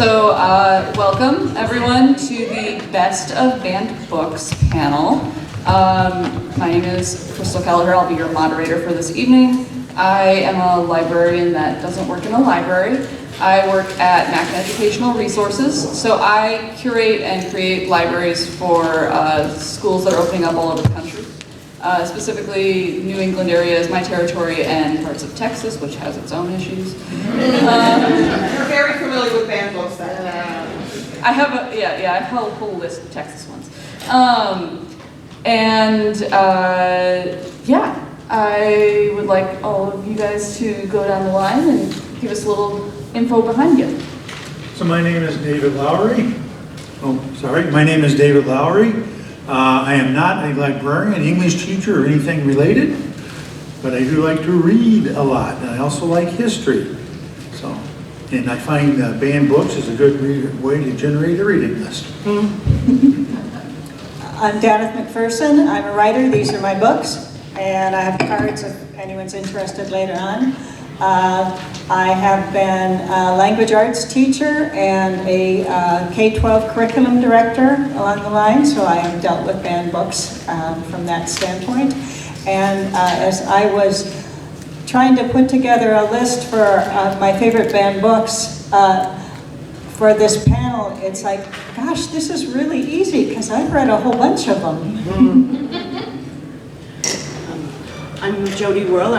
So welcome everyone to the Best of Banned Books panel. My name is Kelleher. I'll be your moderator for this evening. I am a librarian that doesn't work in a library. I work at Mac Educational Resources, so I curate and create libraries for schools that are opening up all over the country. Specifically, New England area is my territory, and parts of Texas, which has its own issues. You're very familiar with banned books then. I have a whole list of Texas ones. I would like all of you guys to go down the line and give us a little info behind you. So my name is David Lowery. My name is David Lowery. I am not a librarian, English teacher, or anything related, but I do like to read a lot, and I also like history. And I find banned books is a good way to generate a reading list. I'm Danith McPherson. I'm a writer. These are my books, and I have cards if anyone's interested later on. I have been a language arts teacher and a K-12 curriculum director along the line, so I have dealt with banned books from that standpoint. And as I was trying to put together a list for my favorite banned books for this panel, it's like, gosh, this is really easy because I've read a whole bunch of them. I'm Jody Wurl.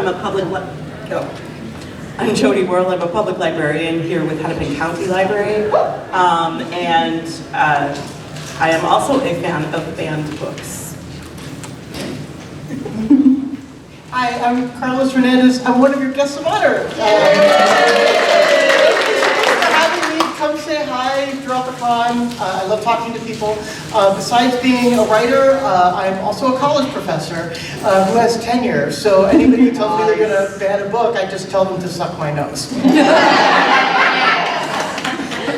I'm Jody Wurl. I'm a public librarian here with Hennepin County Library, and I am also a fan of banned books. Hi, I'm Carlos Hernandez. I'm one of your guests of honor. Thank you so much for having me. Come say hi, drop a con. I love talking to people. Besides being a writer, I'm also a college professor who has tenure. So anybody who tells me they're going to ban a book, I just tell them to suck my nose.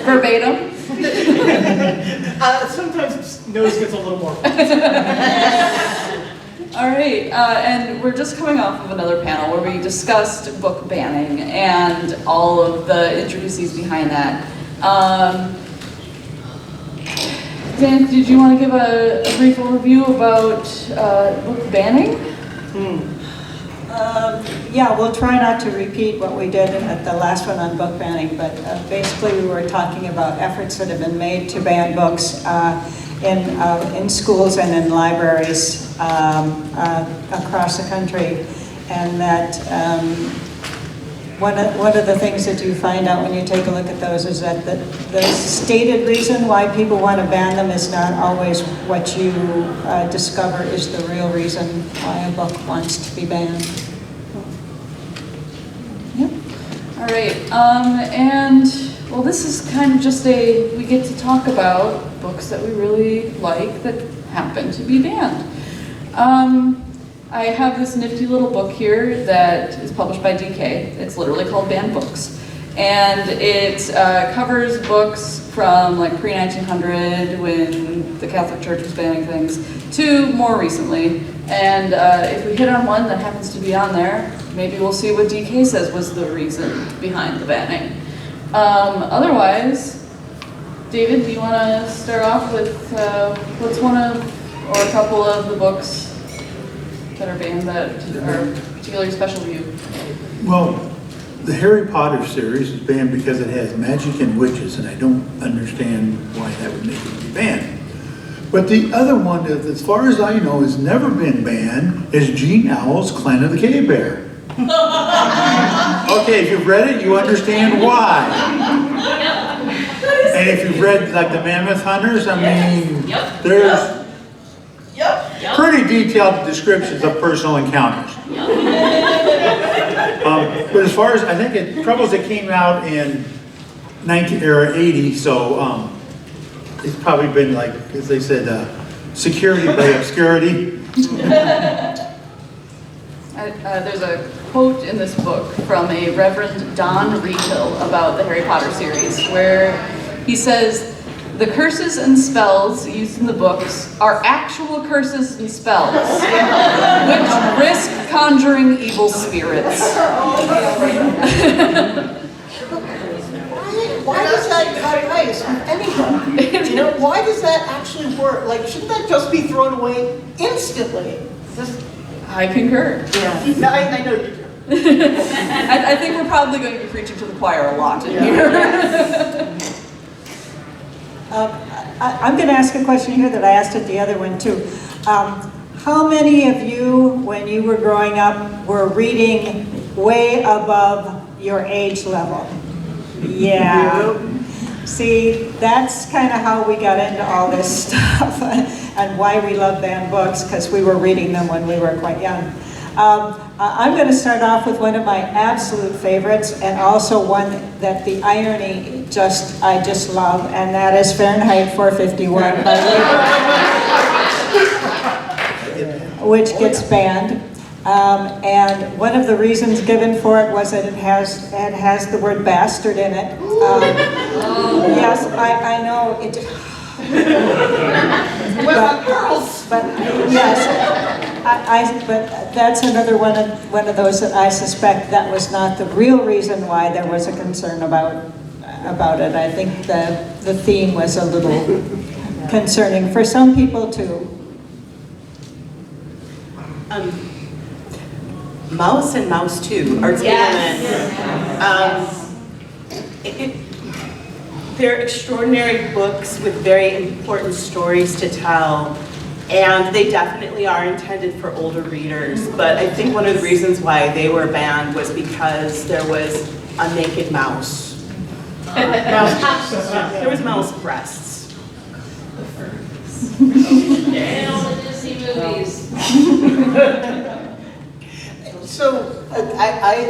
Verbatim? Sometimes nose gets a little more. All right, and we're just coming off of another panel where we discussed book banning and all of the intricacies behind that. Dan, did you want to give a brief overview about book banning? Yeah, we'll try not to repeat what we did at the last one on book banning, but basically we were talking about efforts that have been made to ban books in schools and in libraries across the country, and that one of the things that you find out when you take a look at those is that the stated reason why people want to ban them is not always what you discover is the real reason why a book wants to be banned. Yep. All right, and well, this is kind of just we get to talk about books that we really like that happen to be banned. I have this nifty little book here that is published by DK. It's literally called Banned Books. And it covers books from like pre-1900 when the Catholic Church was banning things to more recently. And if we hit on one that happens to be on there, maybe we'll see what DK says was the reason behind the banning. Otherwise, David, do you want to start off with what's one of, or a couple of the books that are banned that are particularly special to you? Well, the Harry Potter series is banned because it has magic and witches, and I don't understand why that would make it be banned. But the other one, as far as I know, has never been banned, is Gene Owl's Clan of the Cave Bear. Okay, if you've read it, you understand why. And if you've read like the Mammoth Hunters, I mean, there's pretty detailed descriptions of personal encounters. But as far as, I think it came out in 80, so it's probably been like, as they said, security by obscurity. There's a quote in this book from a Reverend Don Reedhill about the Harry Potter series where he says, "The curses and spells used in the books are actual curses and spells, which risk conjuring evil spirits." Why does that cut ice with anyone? You know, why does that actually work? Like, shouldn't that just be thrown away instantly? I concur. Yeah. No, I know you do. I think we're probably going to be preaching to the choir a lot in here. I'm going to ask a question here that I asked at the other one too. How many of you, when you were growing up, were reading way above your age level? Yeah. See, that's kind of how we got into all this stuff and why we love banned books, because we were reading them when we were quite young. I'm going to start off with one of my absolute favorites, and also one that the irony I just love, and that is Fahrenheit 451 by Lowery, which gets banned. And one of the reasons given for it was that it has the word bastard in it. Yes, I know it. But yes, but that's another one of those that I suspect that was not the real reason why there was a concern about it. I think the theme was a little concerning for some people too. Mouse and Mouse 2 are they're extraordinary books with very important stories to tell, and they definitely are intended for older readers. But I think one of the reasons why they were banned was because there was a naked mouse. There was mouse breasts. And all the Disney movies. So,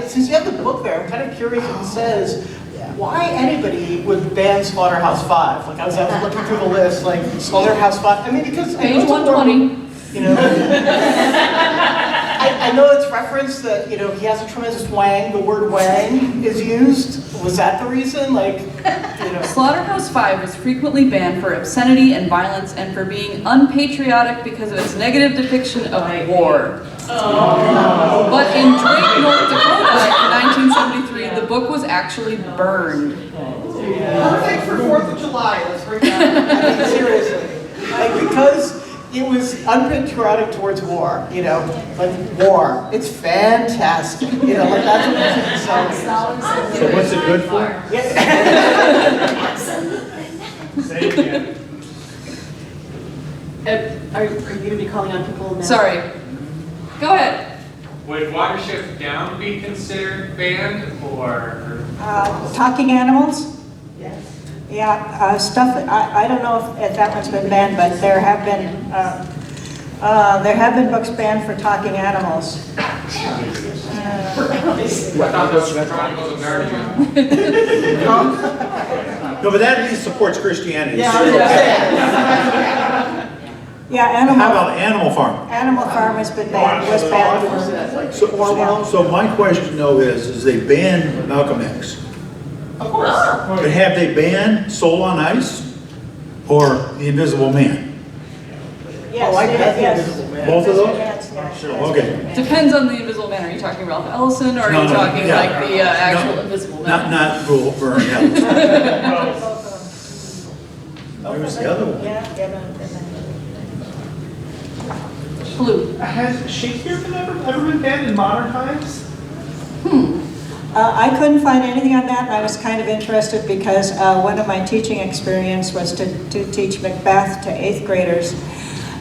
since you have the book there, I'm kind of curious if it says why anybody would ban Slaughterhouse-5. Like, I was looking through the list, like, Slaughterhouse-5, I mean, because I know Page it's 120. You know, I know it's referenced that, you know, he has a tremendous wang, the word wang is used. Was that the reason? Like, you know. Slaughterhouse-5 is frequently banned for obscenity and violence and for being unpatriotic because of its negative depiction of war. Oh. But in Drake, North Dakota in 1973, the book was actually burned. Perfect for 4th of July, let's bring that up. I mean, seriously. Like, because it was unpatriotic towards war, you know, but war, it's fantastic. You know, like that's what it's selling. So what's it good for? Yeah. Say it again. Are you going to be calling on people now? Sorry. Go ahead. Would Watership Down be considered banned, or? Talking animals? Yes. Yeah, stuff. I don't know if that one's been banned, but there have been books banned for talking animals. I thought that was Chronicles of Narnia. No, but that at least supports Christianity. Yeah, animal. How about Animal Farm? Animal Farm has been banned. Was banned for. So my question though is they banned Malcolm X? Of course. But have they banned Soul on Ice or The Invisible Man? Yes, Oh, I got The yes. Invisible Man. Both of those? Yes. Okay. Depends on the Invisible Man. Are you talking Ralph Ellison, or are you No, talking yeah. like the actual No, Invisible Man? Not Rule Burn Hell. Where was the other one? Yeah. Blue. Has Shakespeare ever been banned in modern times? I couldn't find anything on that. I was kind of interested because one of my teaching experience was to teach Macbeth to 8th graders.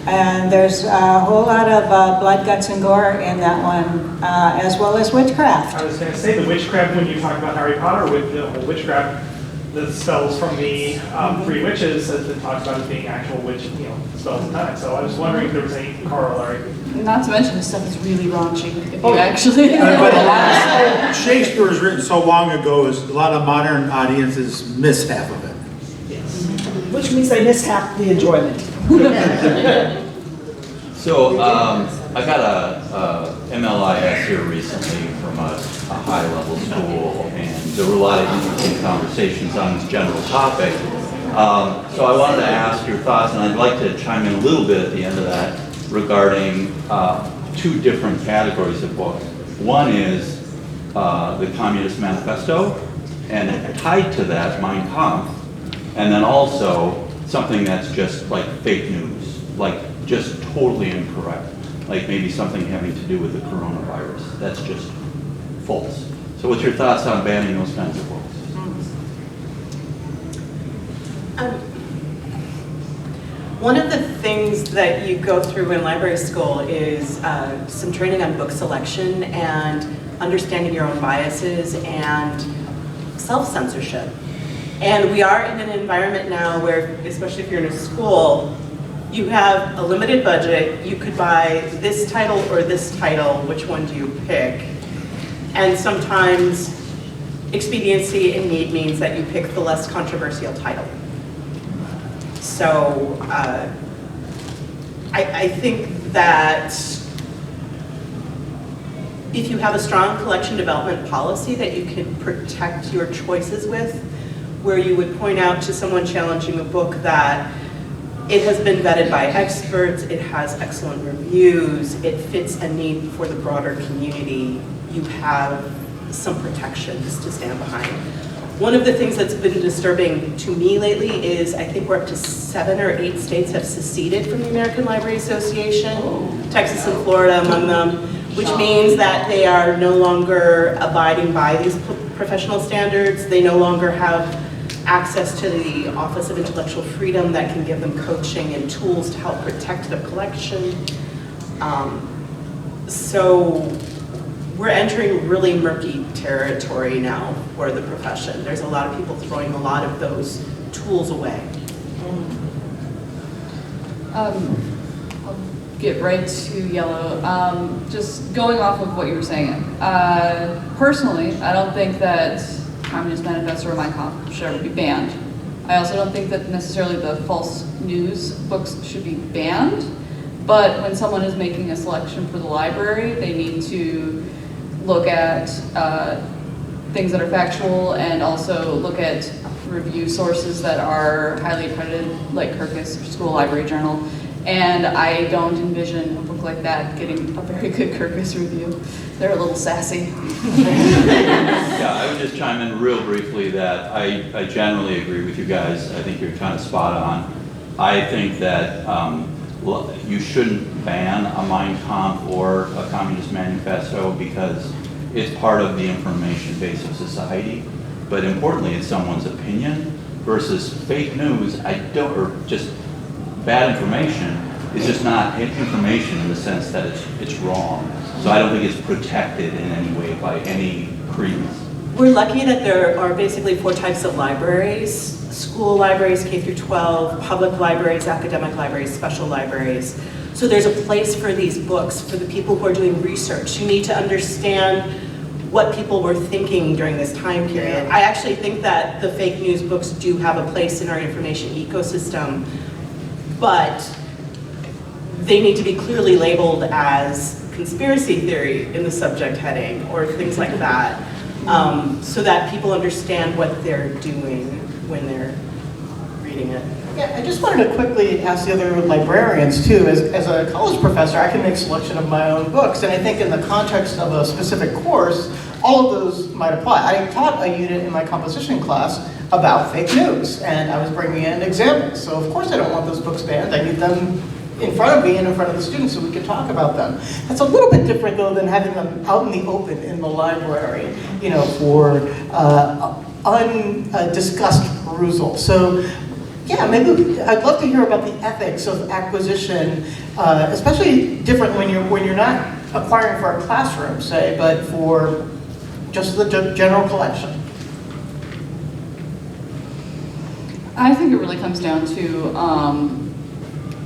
And there's a whole lot of blood, guts, and gore in that one, as well as witchcraft. I was going to say the witchcraft when you talk about Harry Potter with the whole witchcraft, the spells from the Three Witches has been talked about as being actual witch, spells and time. So I was wondering if there was any corollary. Not to mention this stuff is really raunchy. If you actually. But a lot of Shakespeare was written so long ago, is a lot of modern audiences miss half of it. Which means they miss half the enjoyment. So I got a MLIS here recently from a high-level school, and there were a lot of interesting conversations on this general topic. So I wanted to ask your thoughts, and I'd like to chime in a little bit at the end of that regarding two different categories of books. One is the Communist Manifesto, and tied to that, Mein Kampf, and then also something that's just like fake news, like just totally incorrect, like maybe something having to do with the coronavirus. That's just false. So what's your thoughts on banning those kinds of books? One of the things that you go through in library school is some training on book selection and understanding your own biases and self-censorship. And we are in an environment now where, especially if you're in a school, you have a limited budget. You could buy this title or this title. Which one do you pick? And sometimes expediency and need means that you pick the less controversial title. So I think that if you have a strong collection development policy that you can protect your choices with, where you would point out to someone challenging a book that it has been vetted by experts, it has excellent reviews, it fits a need for the broader community, you have some protections to stand behind. One of the things that's been disturbing to me lately is I think we're up to 7 or 8 states have seceded from the American Library Association, Texas and Florida among them, which means that they are no longer abiding by these professional standards. They no longer have access to the Office of Intellectual Freedom that can give them coaching and tools to help protect their collection. So we're entering really murky territory now for the profession. There's a lot of people throwing a lot of those tools away. I'll get right to yellow. Just going off of what you were saying. Personally, I don't think that Communist Manifesto or Mein Kampf should ever be banned. I also don't think that necessarily the false news books should be banned, but when someone is making a selection for the library, they need to look at things that are factual and also look at review sources that are highly accredited, like Kirkus School Library Journal. And I don't envision a book like that getting a very good Kirkus review. They're a little sassy. Yeah, I would just chime in real briefly that I generally agree with you guys. I think you're kind of spot on. I think that you shouldn't ban a Mein Kampf or a Communist Manifesto because it's part of the information base of society. But importantly, it's someone's opinion versus fake news. Or just bad information is just not information in the sense that it's wrong. So I don't think it's protected in any way by any credence. We're lucky that there are basically 4 types of libraries: school libraries, K through 12, public libraries, academic libraries, special libraries. So there's a place for these books for the people who are doing research. You need to understand what people were thinking during this time period. I actually think that the fake news books do have a place in our information ecosystem, but they need to be clearly labeled as conspiracy theory in the subject heading or things like that, so that people understand what they're doing when they're reading it. Yeah, I just wanted to quickly ask the other librarians too. As a college professor, I can make selection of my own books, and I think in the context of a specific course, all of those might apply. I taught a unit in my composition class about fake news, and I was bringing in examples. So of course I don't want those books banned. I need them in front of me and in front of the students so we can talk about them. That's a little bit different though than having them out in the open in the library, you know, for undiscussed perusal. So yeah, maybe I'd love to hear about the ethics of acquisition, especially different when you're not acquiring for a classroom, say, but for just the general collection. I think it really comes down to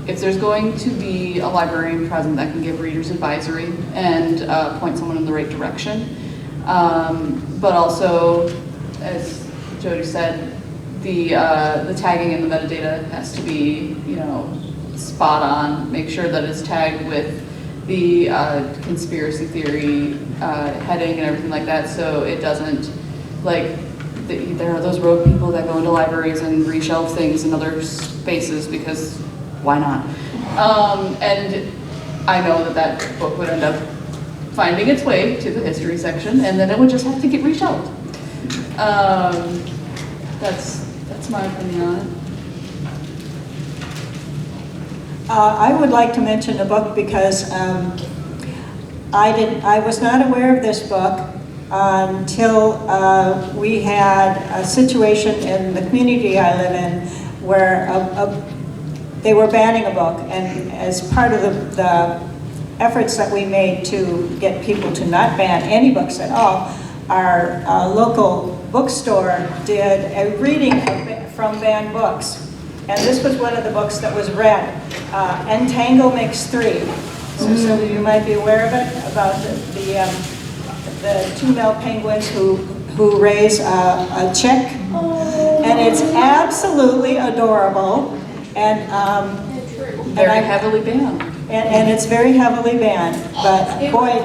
if there's going to be a librarian present that can give readers advisory and point someone in the right direction, but also, as Jody said, the tagging and the metadata has to be, you know, spot on. Make sure that it's tagged with the conspiracy theory heading and everything like that, so it doesn't, like, there are those rogue people that go into libraries and reshelve things in other spaces because why not? And I know that book would end up finding its way to the history section, and then it would just have to get reshelved. That's my opinion on it. I would like to mention a book because I was not aware of this book until we had a situation in the community I live in where they were banning a book, and as part of the efforts that we made to get people to not ban any books at all, our local bookstore did a reading from banned books. And this was one of the books that was read, Entangle Makes Three. So some of you might be aware of it, about the two male penguins who raise a chick. And it's absolutely adorable. And Very heavily banned. And it's very heavily banned, but boy,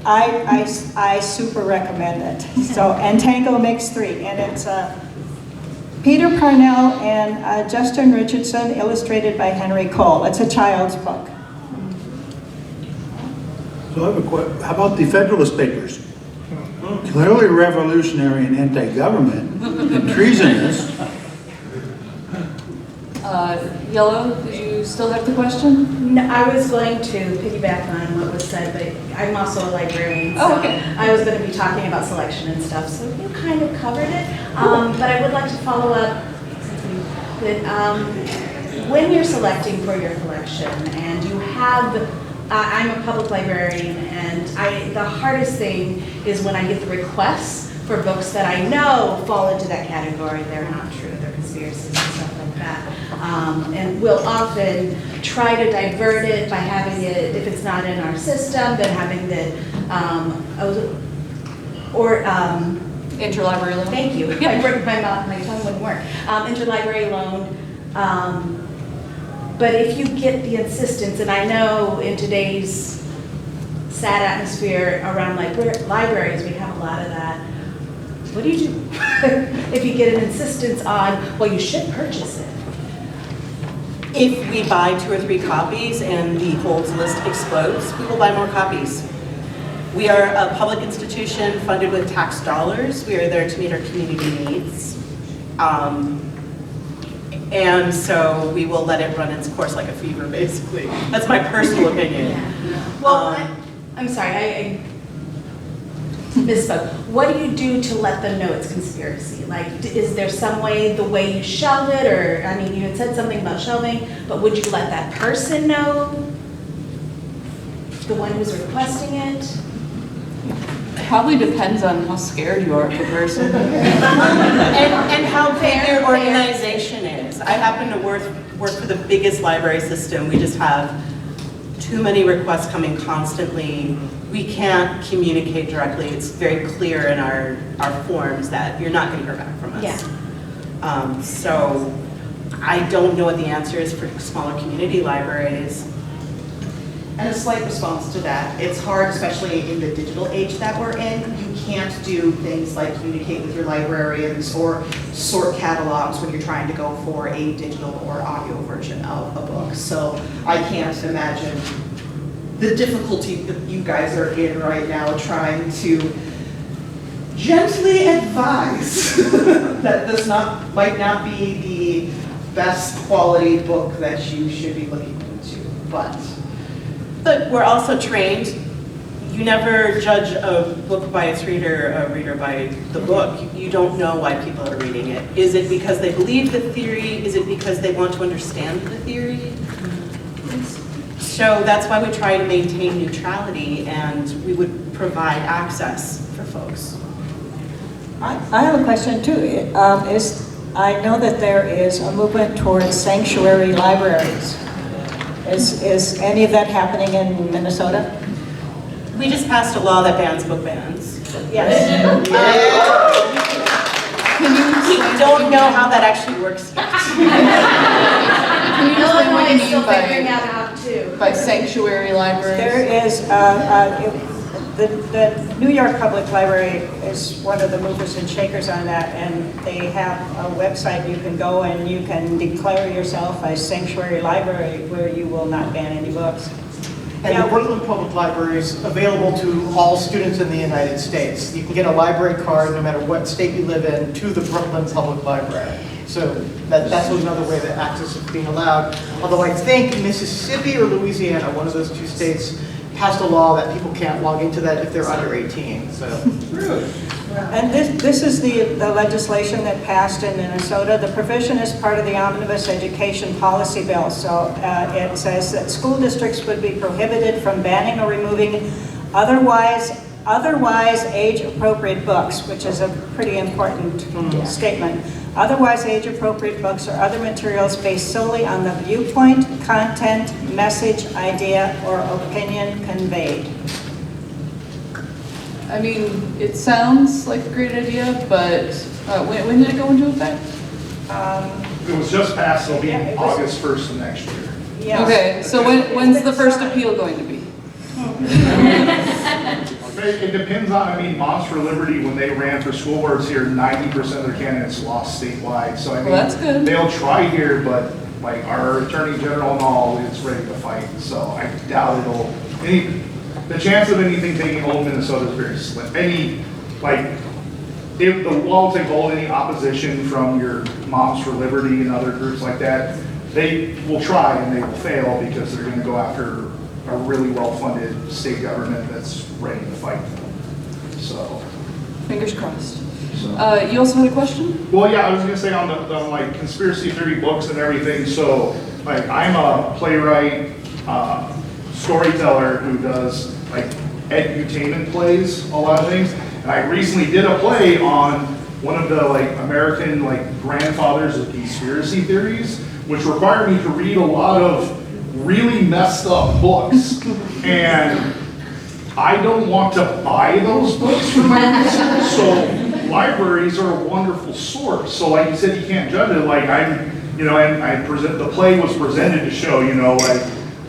I super recommend it. So Entangle Makes Three, and it's Peter Parnell and Justin Richardson, illustrated by Henry Cole. It's a child's book. So I have a question. How about the Federalist Papers? Clearly revolutionary and anti-government and treasonous. Yellow, did you still have the question? No, I was going to piggyback on what was said, but I'm also a librarian, so okay. I was going to be talking about selection and stuff, so you kind of covered it. But I would like to follow up with when you're selecting for your collection and you have I'm a public librarian, and the hardest thing is when I get the requests for books that I know fall into that category. They're not true, they're conspiracies and stuff like that. And we'll often try to divert it by having it, if it's not in our system, then having the, interlibrary loan. Thank you. Yep. My tongue wouldn't work. Interlibrary loan. But if you get the insistence, and I know in today's sad atmosphere around libraries, we have a lot of that. What do you do if you get an insistence on, well, you should purchase it? If we buy 2 or 3 copies and the holds list explodes, we will buy more copies. We are a public institution funded with tax dollars. We are there to meet our community needs. And so we will let it run its course like a fever, basically. That's my personal opinion. Yeah. Well, I'm sorry, I misspoke. What do you do to let them know it's conspiracy? Like, is there some way, the way you shelve it, or, I mean, you had said something about shelving, but would you let that person know? The one who's requesting it? It probably depends on how scared you are of the person. and how big your organization is. I happen to work for the biggest library system. We just have too many requests coming constantly. We can't communicate directly. It's very clear in our forms that you're not going to hear back from us. Yeah. So I don't know what the answer is for smaller community libraries. And a slight response to that, it's hard, especially in the digital age that we're in. You can't do things like communicate with your librarians or sort catalogs when you're trying to go for a digital or audio version of a book. So I can't imagine the difficulty that you guys are in right now trying to gently advise that this might not be the best quality book that you should be looking into, but we're also trained. You never judge a book by its reader, a reader by the book. You don't know why people are reading it. Is it because they believe the theory? Is it because they want to understand the theory? So that's why we try to maintain neutrality, and we would provide access for folks. I have a question too. I know that there is a movement towards sanctuary libraries. Is any of that happening in Minnesota? We just passed a law that bans book bans. Yes. We don't know how that actually works yet. Can you explain what you mean still figuring that out too. by sanctuary libraries? There is, the New York Public Library is one of the movers and shakers on that, and they have a website you can go and you can declare yourself a sanctuary library where you will not ban any books. And Yeah. the Brooklyn Public Library is available to all students in the United States. You can get a library card no matter what state you live in to the Brooklyn Public Library. So that's another way that access is being allowed. Although I think Mississippi or Louisiana, one of those two states, passed a law that people can't log into that if they're under 18. So. Really? And this is the legislation that passed in Minnesota. The provision is part of the Omnibus Education Policy Bill. So it says that school districts would be prohibited from banning or removing otherwise age-appropriate books, which is a pretty important statement. Otherwise age-appropriate books or other materials based solely on the viewpoint, content, message, idea, or opinion conveyed. I mean, it sounds like a great idea, but when did it go into effect? It was just passed, it'll be Yeah, it was- August 1st of next year. Yeah. Okay, so when's the first appeal going to be? It depends on, I mean, Moms for Liberty, when they ran for school boards here, 90% of their candidates lost statewide. So I mean, Well, that's good. They'll try here, but like our Attorney General and all is ready to fight. So I doubt the chance of anything taking hold in Minnesota is very slim. If the law takes hold, any opposition from your Moms for Liberty and other groups like that, they will try and they will fail because they're going to go after a really well-funded state government that's ready to fight them. So. Fingers crossed. You also had a question? Well, yeah, I was gonna say on the like conspiracy theory books and everything. So, like, I'm a playwright, storyteller who does like edutainment plays, a lot of things. And I recently did a play on one of the like American like grandfathers of conspiracy theories, which required me to read a lot of really messed up books. And I don't want to buy those books for my research, so libraries are a wonderful source. So like you said, you can't judge it. Like the play was presented to show, like,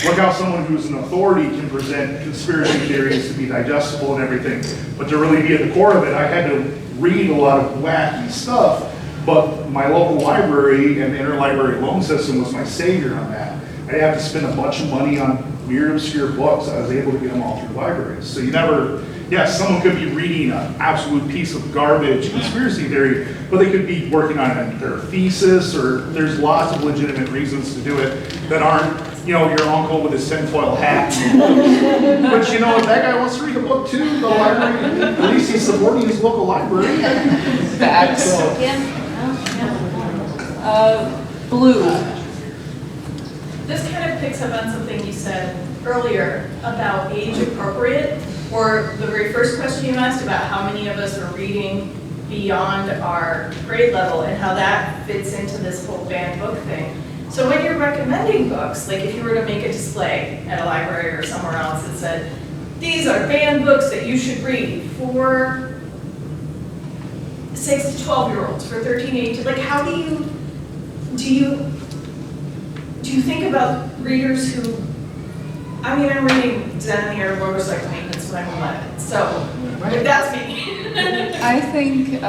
look how someone who's an authority can present conspiracy theories to be digestible and everything. But to really be at the core of it, I had to read a lot of wacky stuff. But my local library and the interlibrary loan system was my savior on that. I didn't have to spend a bunch of money on weird, obscure books. I was able to get them all through libraries. So someone could be reading an absolute piece of garbage conspiracy theory, but they could be working on their thesis, or there's lots of legitimate reasons to do it that aren't, your uncle with his tinfoil hat. But if that guy wants to read a book too, the library, at least he's supporting his local library. Facts. Blue. This kind of picks up on something you said earlier about age appropriate, or the very first question you asked about how many of us are reading beyond our grade level and how that fits into this whole banned book thing. So when you're recommending books, like if you were to make a display at a library or somewhere else that said, these are banned books that you should read for 6 to 12-year-olds, for 13 to 18, like how do you think about readers who, I'm reading Danith or motorcycle maintenance when I'm 11, so that's me. I think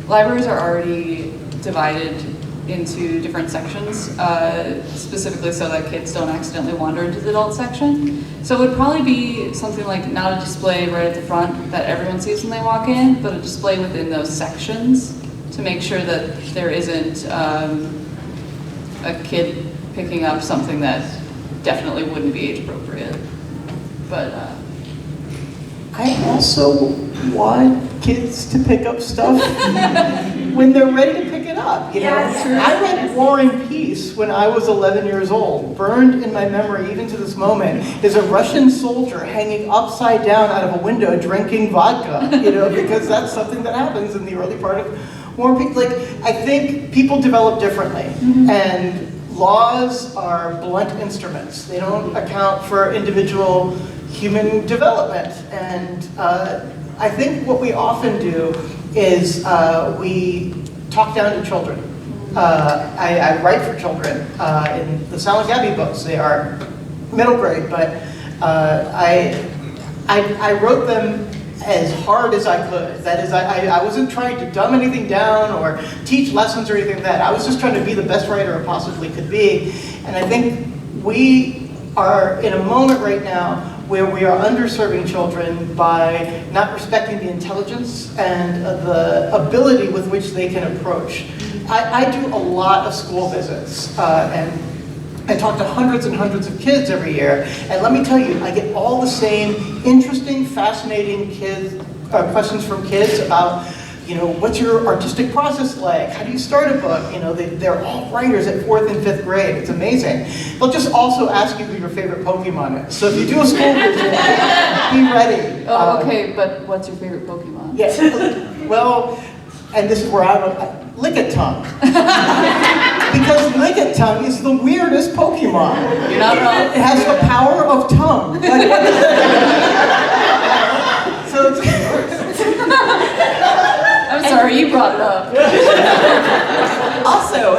libraries are already divided into different sections, specifically so that kids don't accidentally wander into the adult section. So it would probably be something like not a display right at the front that everyone sees when they walk in, but a display within those sections to make sure that there isn't a kid picking up something that definitely wouldn't be age appropriate. But I also want kids to pick up stuff when they're ready to pick it up. Yes. I read War and Peace when I was 11 years old. Burned in my memory, even to this moment, is a Russian soldier hanging upside down out of a window drinking vodka. Because that's something that happens in the early part of War and Peace. Like, I think people develop differently, and laws are blunt instruments. They don't account for individual human development. And I think what we often do is we talk down to children. I write for children in the Silent Gabby books. They are middle grade, but I wrote them as hard as I could. That is, I wasn't trying to dumb anything down or teach lessons or anything like that. I was just trying to be the best writer I possibly could be. And I think we are in a moment right now where we are underserving children by not respecting the intelligence and the ability with which they can approach. I do a lot of school visits, and I talk to hundreds and hundreds of kids every year, and let me tell you, I get all the same interesting, fascinating questions from kids about, you know, what's your artistic process like? How do you start a book? You know, they're all writers at 4th and 5th grade. It's amazing. They'll just also ask you who your favorite Pokemon is. So if you do a school visit, be ready. Oh, okay, but what's your favorite Pokemon? Yes, well, and this is where Lickitung. Because Lickitung is the weirdest Pokemon. You're not wrong. It has the power of tongue. Like, what the So it's I'm sorry, you brought it up. Also,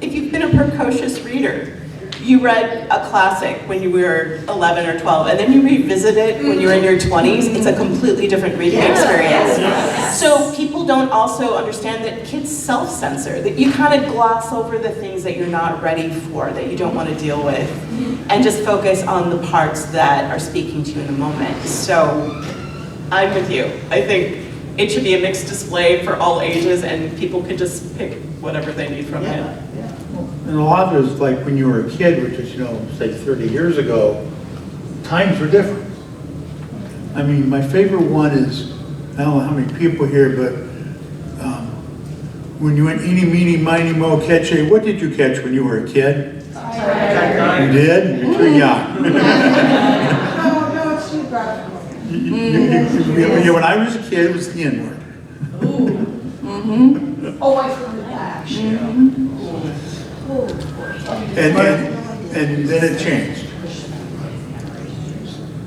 if you've been a precocious reader, you read a classic when you were 11 or 12, and then you revisit it when you're in your 20s, it's a completely different reading experience. So people don't also understand that kids self-censor, that you kind of gloss over the things that you're not ready for, that you don't want to deal with, and just focus on the parts that are speaking to you in the moment. So I'm with you. I think it should be a mixed display for all ages, and people can just pick whatever they need from it. And a lot of it is like when you were a kid, which is, you know, say 30 years ago, times were different. I mean, my favorite one is, I don't know how many people here, but when you went eeny, meeny, miny, mo, catch a, what did you catch when you were a kid? You did? You're too young. No, it's geographical. Yeah, when I was a kid, it was the N-word. Oh, I remember that. And then it changed.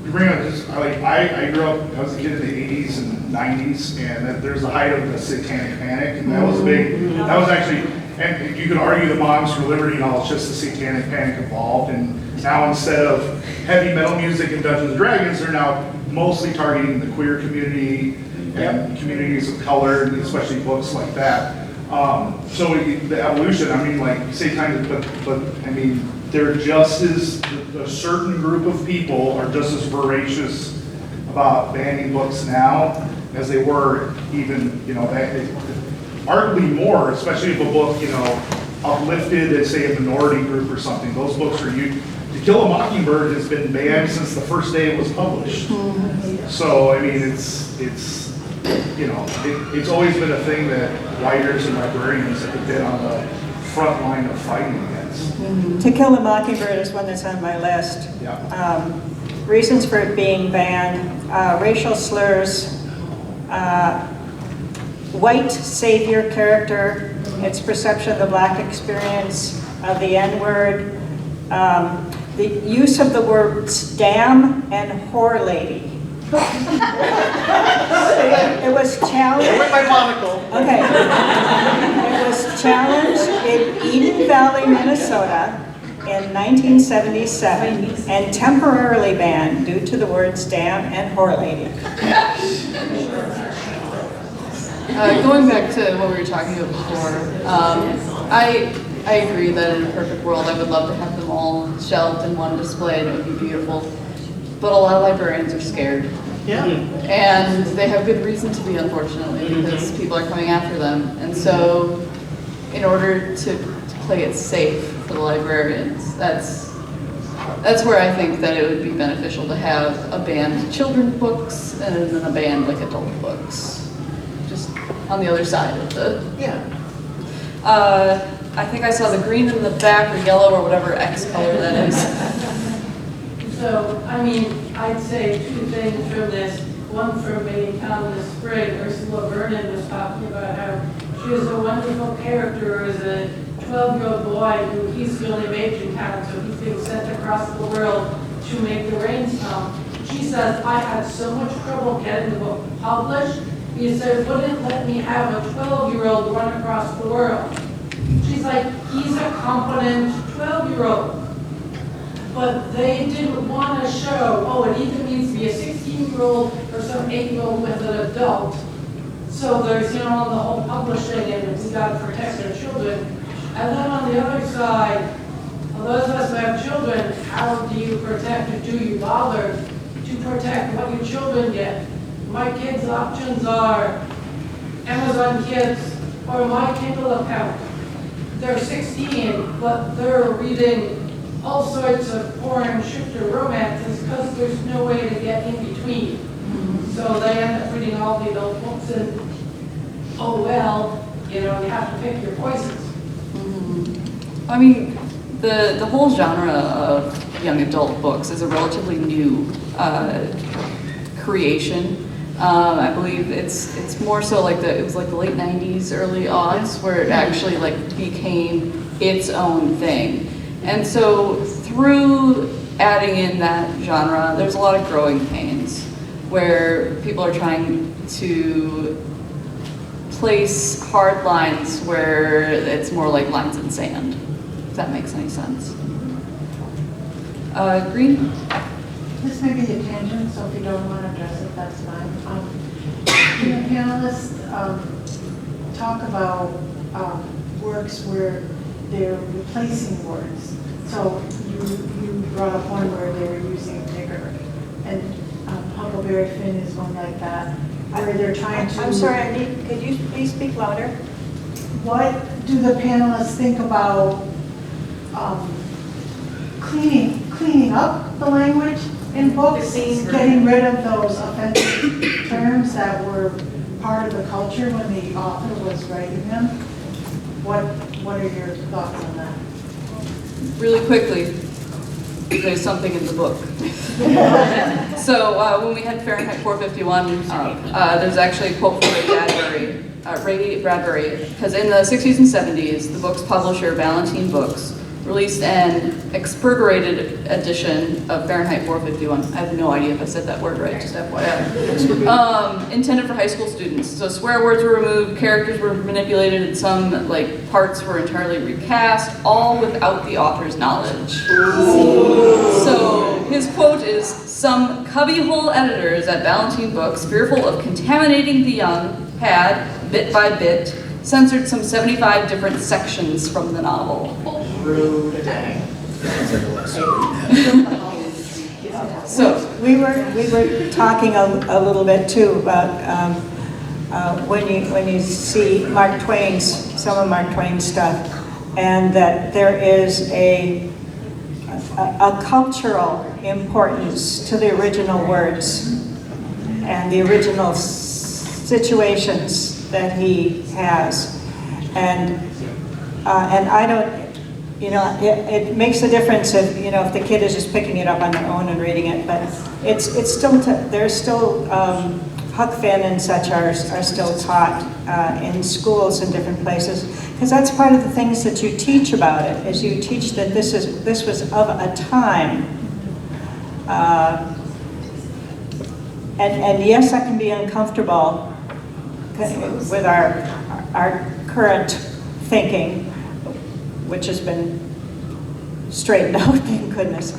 You bring up this, I grew up, I was a kid in the 80s and 90s, and there's the height of the satanic panic, and that was a big, that was actually, and you could argue the Moms for Liberty and all, it's just the satanic panic evolved, and now instead of heavy metal music and Dungeons and Dragons, they're now mostly targeting the queer community and communities of color, and especially books like that. So the evolution, I mean, like satanic, but I mean, they're just as, a certain group of people are just as voracious about banning books now as they were even, you know, arguably more, especially if a book, you know, uplifted as say a minority group or something. Those books are used. To Kill a Mockingbird has been banned since the first day it was published. So, I mean, it's you know, it's always been a thing that writers and librarians have been on the front line of fighting against. To Kill a Mockingbird is one that's on my list. Yeah. Reasons for it being banned, racial slurs, white savior character, its perception of the black experience, of the N-word, the use of the words damn and whore lady. It was challenged. With my monocle. Okay. It was challenged in Eden Valley, Minnesota in 1977 and temporarily banned due to the words damn and whore lady. Going back to what we were talking about before, I agree that in a perfect world I would love to have them all shelved in one display and it would be beautiful. But a lot of librarians are scared. Yeah. And they have good reason to be, unfortunately, because people are coming after them. And so, in order to play it safe for the librarians, that's where I think that it would be beneficial to have a banned children's books and then a banned like adult books. Just on the other side of the, I think I saw the green in the back or yellow or whatever X color that is. So, I mean, I'd say two things from this. One from being in town this spring, Ursula Vernon was talking about how she was a wonderful character as a 12-year-old boy who he's the only mage in town, so he's being sent across the world to make the rains come. She says, I had so much trouble getting the book published because they wouldn't let me have a 12-year-old run across the world. She's like, he's a competent 12-year-old. But they didn't want to show, oh, it either needs to be a 16-year-old or some 8-year-old with an adult. So there's, you know, the whole publishing and we got to protect our children. And then on the other side, a those of us who have children, how do you protect or do you bother to protect what your children get? My kids' options are Amazon Kids or my Kindle account. They're 16, but they're reading all sorts of porn, shifter romances because there's no way to get in between. So they end up reading all the adult books and, oh well, you know, you have to pick your poisons. I mean, the whole genre of young adult books is a relatively new creation. I believe it's more so like it was like the late 90s, early aughts, where it actually like became its own thing. And so through adding in that genre, there's a lot of growing pains where people are trying to place hard lines where it's more like lines in sand, if that makes any sense. Green? This may be a tangent, so if you don't want to address it, that's fine. The panelists talk about works where they're replacing words. So you brought up one where they were using nigger, and Huckleberry Finn is one like that, where they're trying to... I'm sorry, could you please speak louder? What do the panelists think about cleaning up the language in books, getting rid of those offensive terms that were part of the culture when the author was writing them? What are your thoughts on that? Really quickly, there's something in the book. So when we had Fahrenheit 451, there's actually a quote from Ray Bradbury, because in the 60s and 70s, the book's publisher, Ballantine Books, released an expurgated edition of Fahrenheit 451. I have no idea if I said that word right, just FYI. Intended for high school students. So swear words were removed, characters were manipulated, and some like parts were entirely recast, all without the author's knowledge. So his quote is, "Some cubbyhole editors at Ballantine Books, fearful of contaminating the young, had, bit by bit, censored some 75 different sections from the novel." So we were talking a little bit too about when you see some of Mark Twain's stuff, and that there is a cultural importance to the original words and the original situations that he has, and I don't. You know, it makes a difference if the kid is just picking it up on their own and reading it, but it's still there's still Huck Finn and such are still taught in schools in different places, because that's part of the things that you teach about it, is you teach that this was of a time, and yes, that can be uncomfortable with our current thinking, which has been straightened out, thank goodness.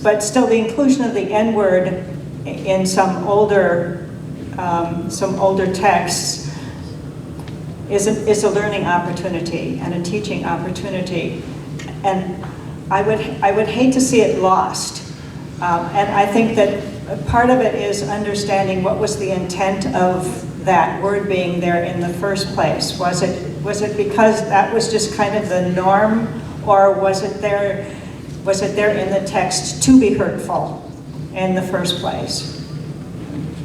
But still, the inclusion of the N-word in some older texts is a learning opportunity and a teaching opportunity, and I would hate to see it lost. And I think that part of it is understanding what was the intent of that word being there in the first place. Was it because that was just kind of the norm, or was it there in the text to be hurtful in the first place?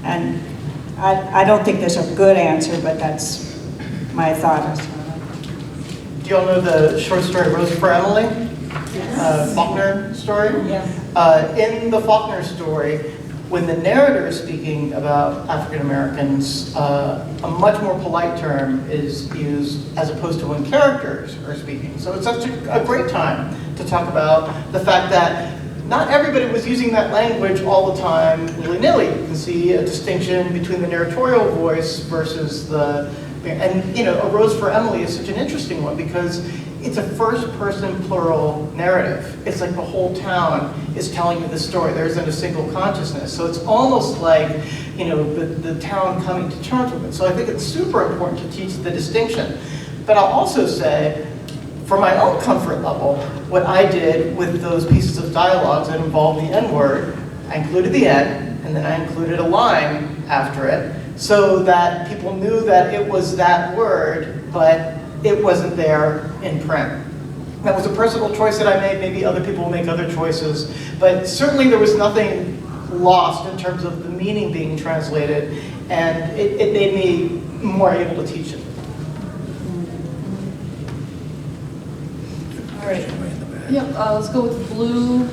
And I don't think there's a good answer, but that's my thought. Do you all know the short story Rose for Emily? Yes. Faulkner story? Yeah. In the Faulkner story, when the narrator is speaking about African Americans, a much more polite term is used as opposed to when characters are speaking. So it's such a great time to talk about the fact that not everybody was using that language all the time willy-nilly. You can see a distinction between the narratorial voice versus a Rose for Emily is such an interesting one because it's a first-person plural narrative. It's like the whole town is telling you the story. There isn't a single consciousness. So it's almost like, the town coming to terms with it. So I think it's super important to teach the distinction. But I'll also say, For my own comfort level, what I did with those pieces of dialogues that involved the N-word, I included the N, and then I included a line after it, so that people knew that it was that word, but it wasn't there in print. That was a personal choice that I made. Maybe other people will make other choices, but certainly there was nothing lost in terms of the meaning being translated, and it made me more able to teach it. All right. Yep, let's go with blue.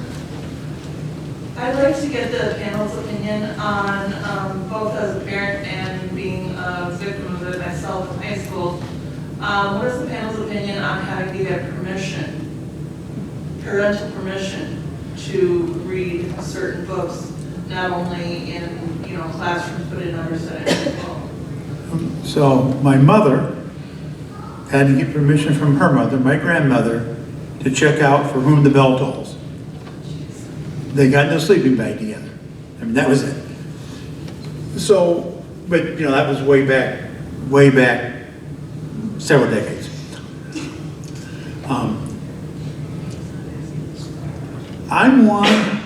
I'd like to get the panel's opinion on, both as a parent and being a victim of it myself in high school. What is the panel's opinion on having to get permission, parental permission, to read certain books, not only in, classrooms, but in other settings as well? So my mother had to get permission from her mother, my grandmother, to check out For Whom the Bell Tolls. They got in a sleeping bag together. I mean, that was it. So, but that was way back several decades. I'm one,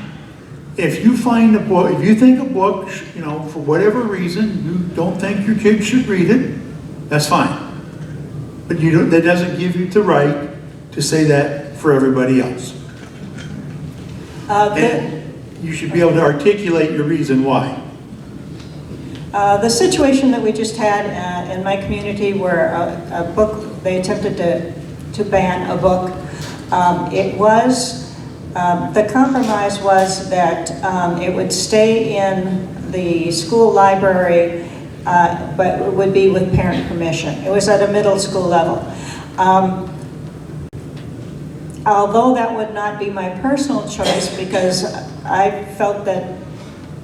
if you find a book, if you think a book, for whatever reason, you don't think your kids should read it, that's fine. But that doesn't give you the right to say that for everybody else. And you should be able to articulate your reason why. The situation that we just had in my community where a book, they attempted to ban a book, the compromise was that it would stay in the school library, but it would be with parent permission. It was at a middle school level. Although that would not be my personal choice, because I felt that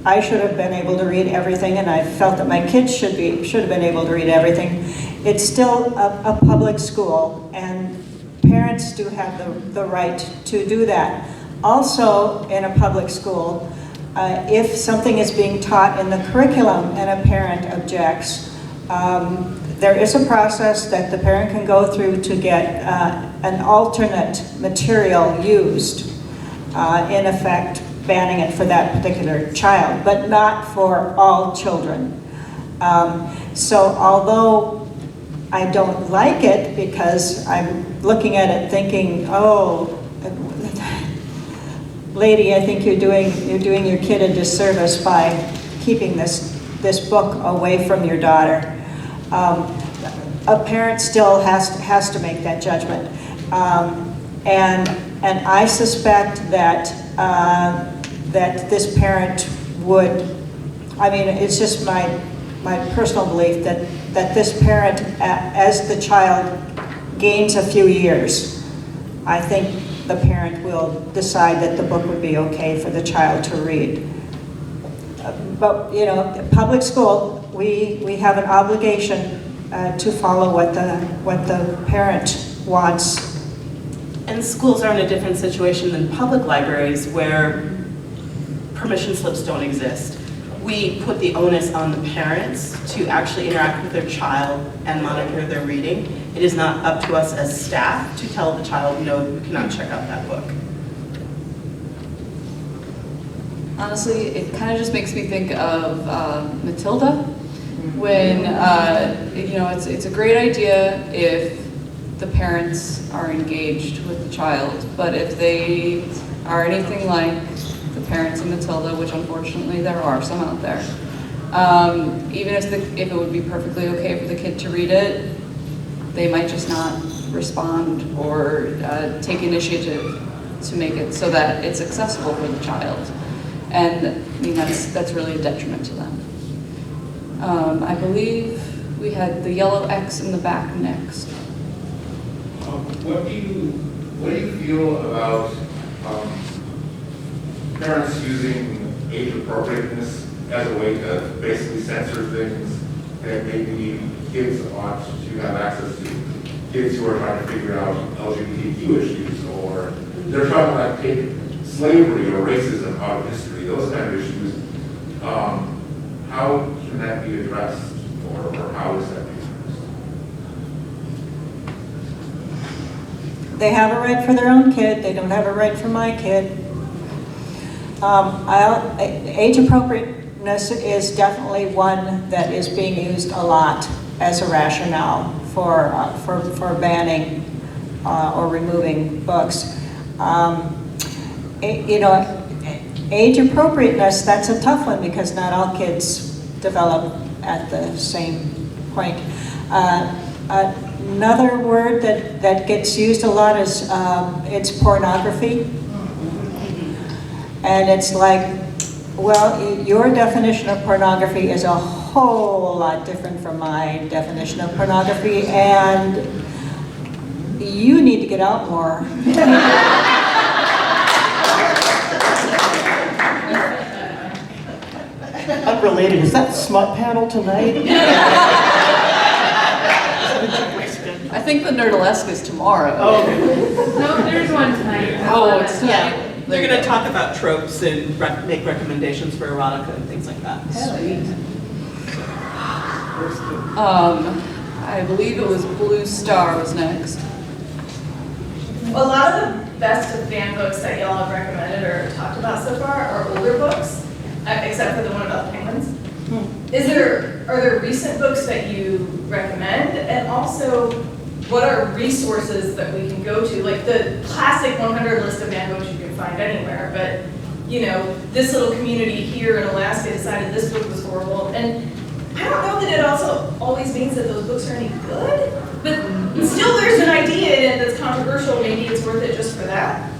I should have been able to read everything, and I felt that my kids should have been able to read everything. It's still a public school, and parents do have the right to do that. Also, in a public school, if something is being taught in the curriculum and a parent objects, there is a process that the parent can go through to get an alternate material used, in effect banning it for that particular child, but not for all children. So although I don't like it, because I'm looking at it thinking, oh, lady, I think you're doing your kid a disservice by keeping this book away from your daughter. A parent still has to make that judgment, and I suspect that that this parent would. I mean, it's just my personal belief that this parent, as the child gains a few years, I think the parent will decide that the book would be okay for the child to read. But public school, we have an obligation to follow what the parent wants. And schools are in a different situation than public libraries, where permission slips don't exist. We put the onus on the parents to actually interact with their child and monitor their reading. It is not up to us as staff to tell the child, no, you cannot check out that book. Honestly, it kind of just makes me think of Matilda, when it's a great idea if the parents are engaged with the child, but if they are anything like the parents in Matilda, which unfortunately there are some out there, even if it would be perfectly okay for the kid to read it, they might just not respond or take initiative to make it so that it's accessible for the child. And I mean, that's really a detriment to them. I believe we had the yellow X in the back next. What do you feel about parents using age appropriateness as a way to basically censor things that maybe kids ought to have access to? Kids who are trying to figure out LGBTQ issues, or they're trying to like take slavery or racism out of history, those kind of issues. How can that be addressed, or how is that being They have a right for their own kid, they don't have a right for my kid. Age appropriateness is definitely one that is being used a lot as a rationale for banning or removing books. You know, age appropriateness, that's a tough one because not all kids develop at the same point. Another word that gets used a lot is it's pornography. And it's like, well, your definition of pornography is a whole lot different from my definition of pornography, and you need to get out more. Unrelated, is that smut panel tonight? I think the Nerdalesque is tomorrow. Oh. No, there's one tonight. Oh, it's tonight. Yeah, they're going to talk about tropes and make recommendations for erotica and things like that. I believe it was Blue Star was next. A lot of the best of banned books that y'all have recommended or talked about so far are older books, except for the one about penguins. Are there recent books that you recommend? And also, what are resources that we can go to? Like the classic 100 list of banned books you can find anywhere, but you know, this little community here in Alaska decided this book was horrible. And I don't know that it also always means that those books are any good, but still there's an idea in it that's controversial. Maybe it's worth it just for that.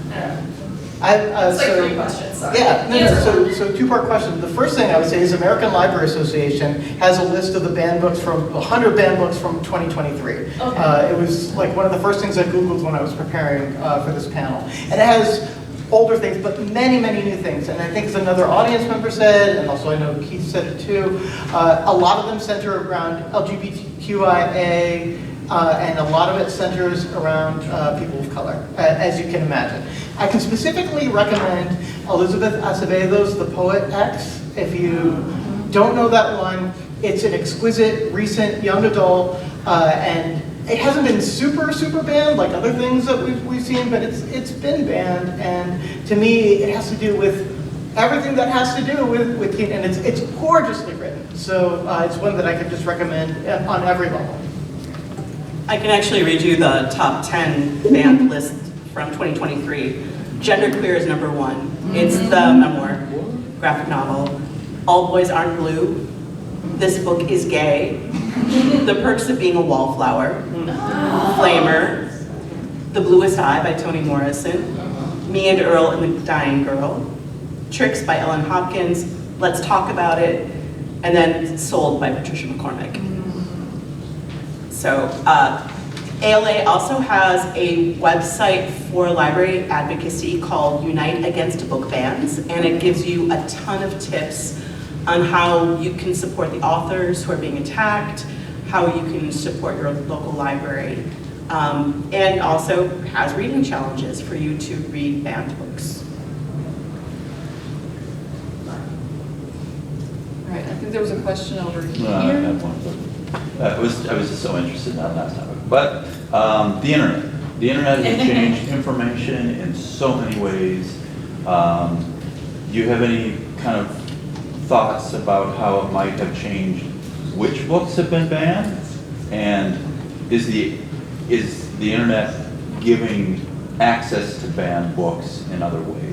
I don't know. It's like 3 questions, sorry. Yeah, so two-part question. The first thing I would say is American Library Association has a list of the banned books from 100 banned books from 2023. Okay. It was like one of the first things I Googled when I was preparing for this panel. And it has older things, but many, many new things. And I think as another audience member said, and also I know Keith said it too, a lot of them center around LGBTQIA, and a lot of it centers around people of color, as you can imagine. I can specifically recommend Elizabeth Acevedo's The Poet X. If you don't know that one, it's an exquisite, recent, young adult, and it hasn't been super, super banned like other things that we've seen, but it's been banned, and to me, it has to do with everything that has to do with teen, and it's gorgeously written. So it's one that I could just recommend on every level. I can actually read you the top 10 banned list from 2023. Genderqueer is number 1. It's the memoir, graphic novel. All Boys Aren't Blue. This Book is Gay. The Perks of Being a Wallflower. Flamer. The Bluest Eye by Toni Morrison. Me and Earl and the Dying Girl. Tricks by Ellen Hopkins. Let's Talk About It. And then Sold by Patricia McCormick. So ALA also has a website for library advocacy called Unite Against Book Bans, and it gives you a ton of tips on how you can support the authors who are being attacked, how you can support your local library, and also has reading challenges for you to read banned books. All right, I think there was a question over here. I had one. I was just so interested in that last topic. But the internet. The internet has changed information in so many ways. Do you have any kind of thoughts about how it might have changed which books have been banned? And is the internet giving access to banned books in other ways?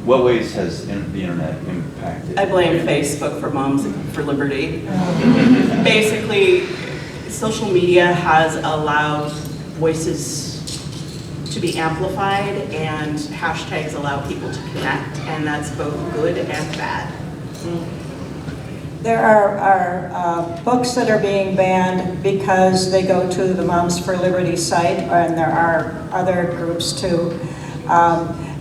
What ways has the internet impacted? I blame Facebook for Moms for Liberty. Basically, social media has allowed voices to be amplified, and hashtags allow people to connect, and that's both good and bad. There are books that are being banned because they go to the Moms for Liberty site, and there are other groups too.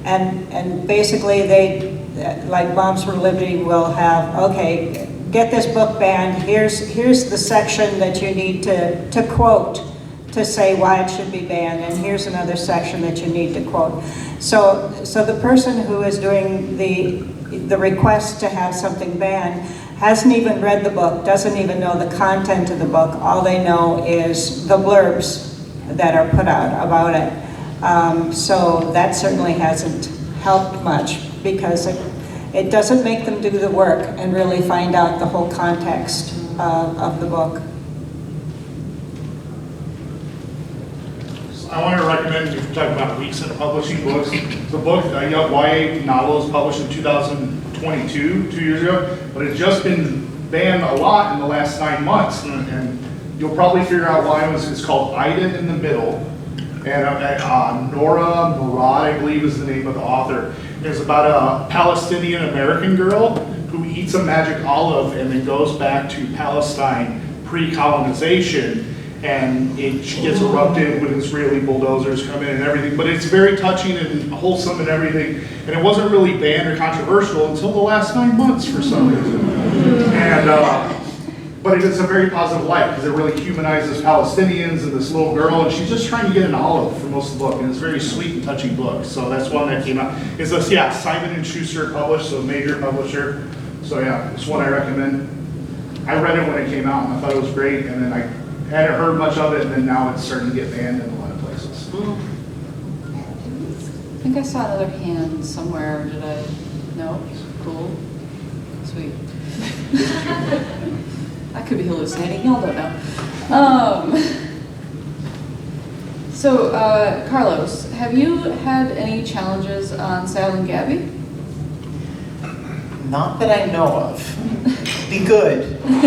And basically they, like Moms for Liberty will have, okay, get this book banned, here's the section that you need to quote to say why it should be banned, and here's another section that you need to quote. So the person who is doing the request to have something banned hasn't even read the book, doesn't even know the content of the book. All they know is the blurbs that are put out about it. So that certainly hasn't helped much because it doesn't make them do the work and really find out the whole context of the book. I want to recommend, if you're talking about recent publishing books, the book, Young YA novel, was published in 2022, 2 years ago, but it's just been banned a lot in the last 9 months, and you'll probably figure out why. It's called Ida in the Middle, and Nora Murad, I believe, is the name of the author. It's about a Palestinian-American girl who eats a magic olive and then goes back to Palestine pre-colonization, and she gets erupted when Israeli bulldozers come in and everything. But it's very touching and wholesome and everything, and it wasn't really banned or controversial until the last 9 months for some reason. And but it is a very positive light because it really humanizes Palestinians and this little girl, and she's just trying to get an olive for most of the book, and it's a very sweet and touching book. So that's one that came out. It's a, Simon & Schuster published, so a major publisher. So yeah, it's one I recommend. I read it when it came out and I thought it was great, and then I hadn't heard much of it, and then now it's starting to get banned in a lot of places. I think I saw another hand somewhere. Did I? No? Cool. Sweet. I could be hallucinating. Y'all don't know. So, Carlos, have you had any challenges on Sal and Gabby? Not that I know of. Be good. Be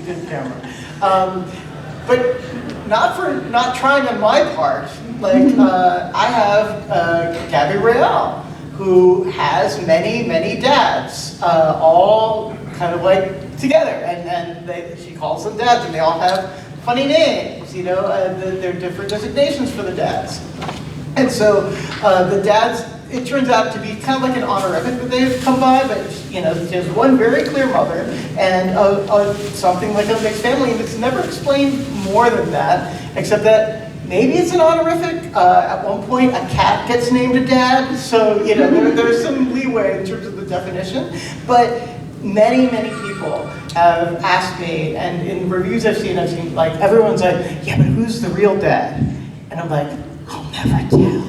good camera. But not trying on my part. Like, I have Gabby Real, who has many dads, all kind of like together, and she calls them dads, and they all have funny names, you know, they're different designations for the dads. And so the dads, it turns out to be kind of like an honorific that they've come by, but you know, there's one very clear mother and something like a mixed family, and it's never explained more than that, except that maybe it's an honorific. At one point, a cat gets named a dad, so you know, there's some leeway in terms of the definition, but many people have asked me, and in reviews I've seen like everyone's like, yeah, but who's the real dad? And I'm like, I'll never tell.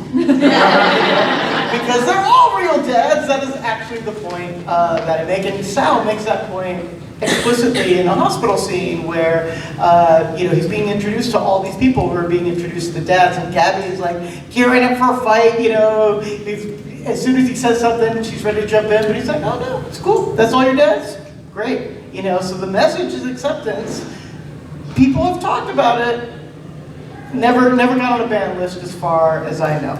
Because they're all real dads. That is actually the point that I make. And Sal makes that point explicitly in a hospital scene where you know, he's being introduced to all these people who are being introduced to dads, and Gabby is like gearing up for a fight, you know, as soon as he says something, she's ready to jump in, but he's like, oh no, it's cool. That's all your dads? Great. You know, so the message is acceptance. People have talked about it. Never got on a ban list as far as I know.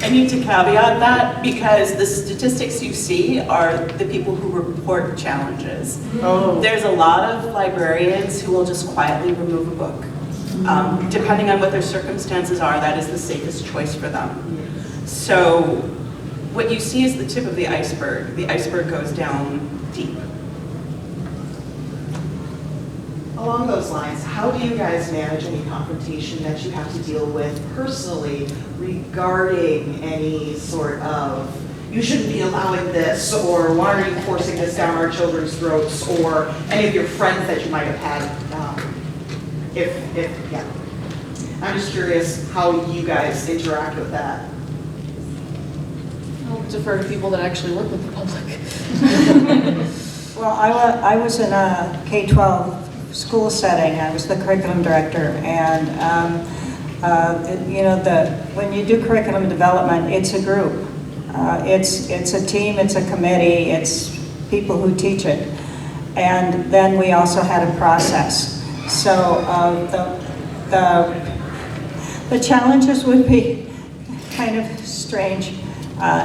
I need to caveat that because the statistics you see are the people who report challenges. Oh. There's a lot of librarians who will just quietly remove a book. Depending on what their circumstances are, that is the safest choice for them. So what you see is the tip of the iceberg. The iceberg goes down deep. Along those lines, how do you guys manage any confrontation that you have to deal with personally regarding any sort of, you shouldn't be allowing this, or why are you forcing this down our children's throats, or any of your friends that you might have had, yeah. I'm just curious how you guys interact with that. I'll defer to people that actually work with the public. Well, I was in a K-12 school setting. I was the curriculum director, and you know, when you do curriculum development, it's a group. It's a team, it's a committee, it's people who teach it. And then we also had a process. So the challenges would be kind of strange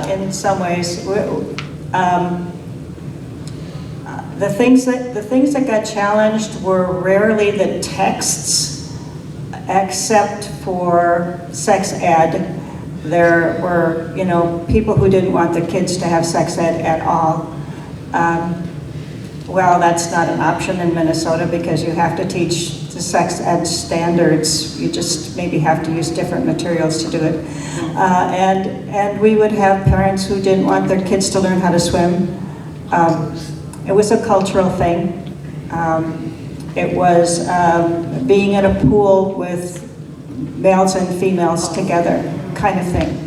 in some ways. The things that got challenged were rarely the texts, except for sex ed. There were, you know, people who didn't want their kids to have sex ed at all. Well, that's not an option in Minnesota because you have to teach the sex ed standards. You just maybe have to use different materials to do it. And we would have parents who didn't want their kids to learn how to swim. It was a cultural thing. It was being at a pool with males and females together, kind of thing.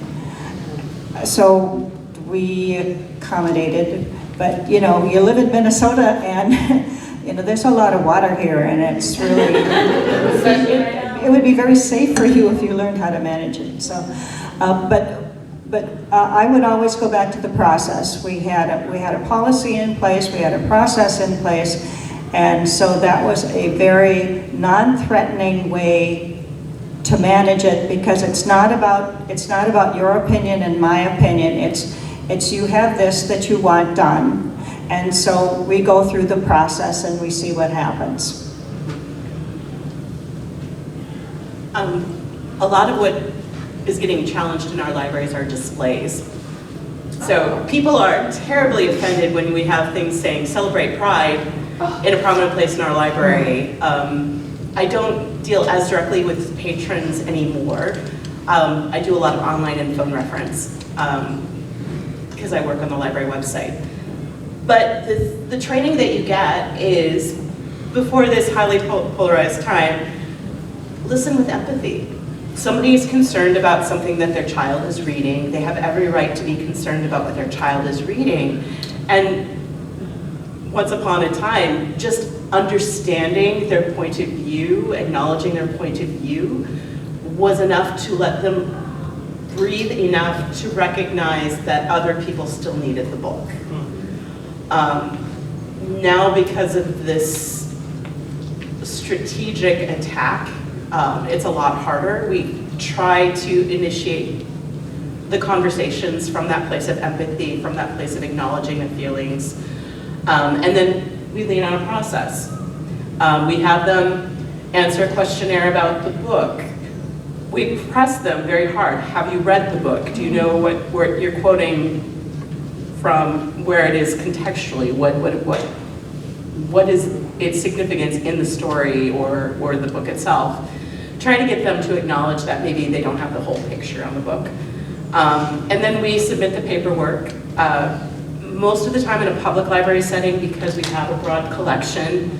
So we accommodated, but you know, you live in Minnesota and you know, there's a lot of water here and it's really, it would be very safe for you if you learned how to manage it. So, but I would always go back to the process. We had a policy in place, we had a process in place, and so that was a very non-threatening way to manage it, because it's not about your opinion and my opinion. It's you have this that you want done, and so we go through the process and we see what happens. A lot of what is getting challenged in our libraries are displays. So people are terribly offended when we have things saying "Celebrate Pride" in a prominent place in our library. I don't deal as directly with patrons anymore. I do a lot of online and phone reference because I work on the library website. But the training that you get is, before this highly polarized time, listen with empathy. Somebody is concerned about something that their child is reading. They have every right to be concerned about what their child is reading. And once upon a time, just understanding their point of view, acknowledging their point of view, was enough to let them breathe enough to recognize that other people still needed the book. Now, because of this strategic attack, it's a lot harder. We try to initiate the conversations from that place of empathy, from that place of acknowledging the feelings, and then we lean on a process. We have them answer a questionnaire about the book. We press them very hard. Have you read the book? Do you know what you're quoting from, where it is contextually? What is its significance in the story or the book itself? Trying to get them to acknowledge that maybe they don't have the whole picture on the book. And then we submit the paperwork. Most of the time in a public library setting, because we have a broad collection,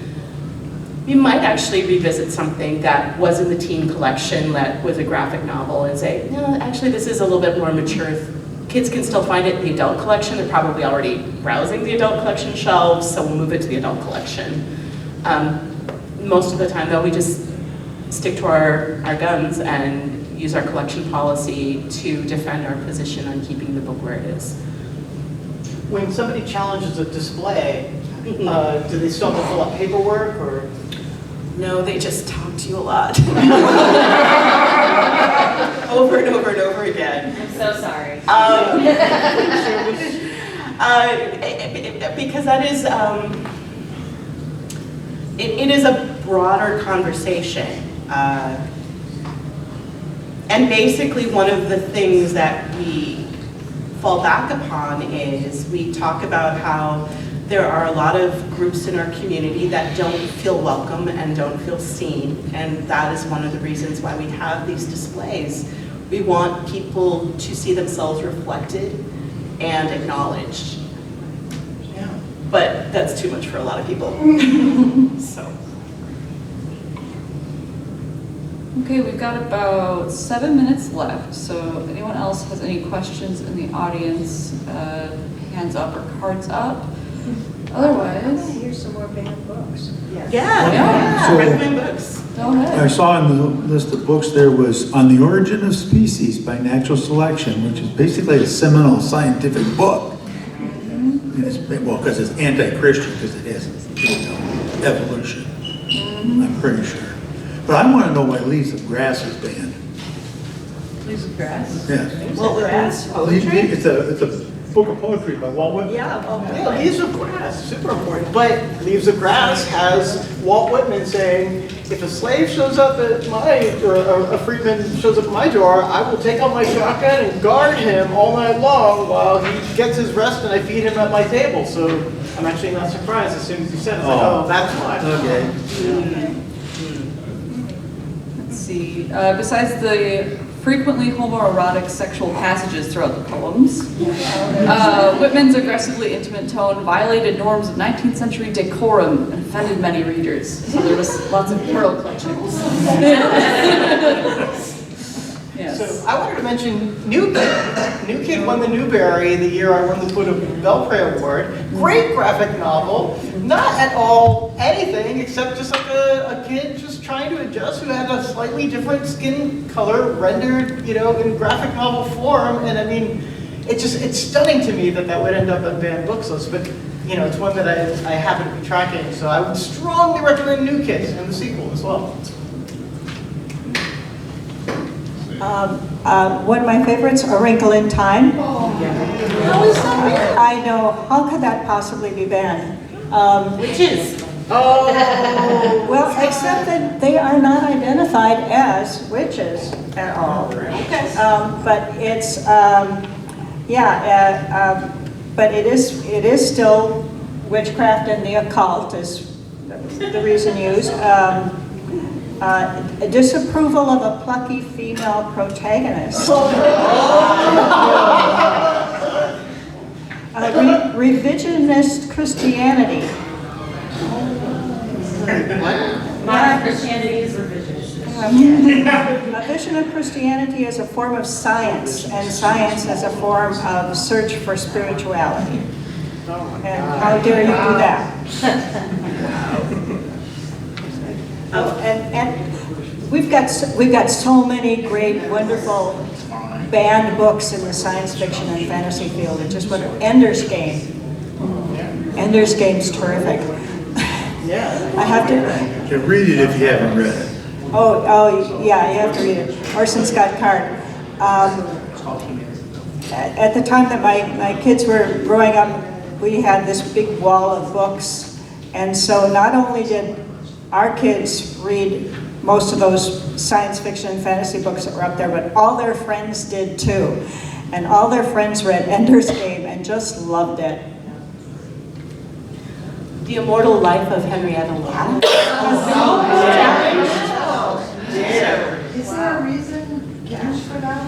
we might actually revisit something that was in the teen collection that was a graphic novel and say, no, actually this is a little bit more mature. Kids can still find it in the adult collection. They're probably already browsing the adult collection shelves, so we'll move it to the adult collection. Most of the time though, we just stick to our guns and use our collection policy to defend our position on keeping the book where it is. When somebody challenges a display, do they still have to fill out paperwork or? No, they just talk to you a lot. Over and over and over again. I'm so sorry. Because that is, it is a broader conversation. And basically one of the things that we fall back upon is we talk about how there are a lot of groups in our community that don't feel welcome and don't feel seen, and that is one of the reasons why we have these displays. We want people to see themselves reflected and acknowledged. Yeah. But that's too much for a lot of people. So. Okay, we've got about 7 minutes left, so if anyone else has any questions in the audience, hands up or cards up. Otherwise, here's some more banned books. Yeah. So, recommend books. Go ahead. I saw in the list of books there was On the Origin of Species by Natural Selection, which is basically a seminal scientific book. And it's, well, because it's anti-Christian, because it has evolution, I'm pretty sure. But I want to know why Leaves of Grass is banned. Leaves of Grass? Yes. Well, grass, It's a book of poetry by Walt Whitman. Yeah, Leaves of Grass, super important. But Leaves of Grass has Walt Whitman saying, if a slave shows up at or a freedman shows up at my door, I will take out my shotgun and guard him all night long while he gets his rest and I feed him at my table. So I'm actually not surprised as soon as he said it. It's like, oh, that's why. Okay. Let's see. Besides the frequently homoerotic sexual passages throughout the poems. Whitman's aggressively intimate tone violated norms of 19th century decorum and offended many readers. So there was lots of pearl clutching. Yes. So I wanted to mention New Kid. New Kid won the Newbery the year I won the Buddha Belpré Award. Great graphic novel. Not at all anything except just like a kid just trying to adjust who had a slightly different skin color rendered, you know, in graphic novel form. And I mean, it's stunning to me that that would end up on banned books list. But you know, it's one that I happen to be tracking. So I would strongly recommend New Kid and the sequel as well. One of my favorites, A Wrinkle in Time. How is that banned? I know, how could that possibly be banned? Witches. Oh, well, except that they are not identified as witches at all. Okay. But it's, but it is still witchcraft and the occult is the reason used. Disapproval of a plucky female protagonist. Revisionist Christianity. Modern Christianity is revisionist. A vision of Christianity as a form of science, and science as a form of search for spirituality. And how dare you do that? And we've got so many great, wonderful banned books in the science fiction and fantasy field. It's just what Ender's Game. Ender's Game's terrific. I have to read it if you haven't read it. Oh, yeah, you have to read it. Orson Scott Card. At the time that my kids were growing up, we had this big wall of books, and so not only did our kids read most of those science fiction and fantasy books that were up there, but all their friends did too. And all their friends read Ender's Game and just loved it. The Immortal Life of Henrietta Lacks. Is there a reason for that?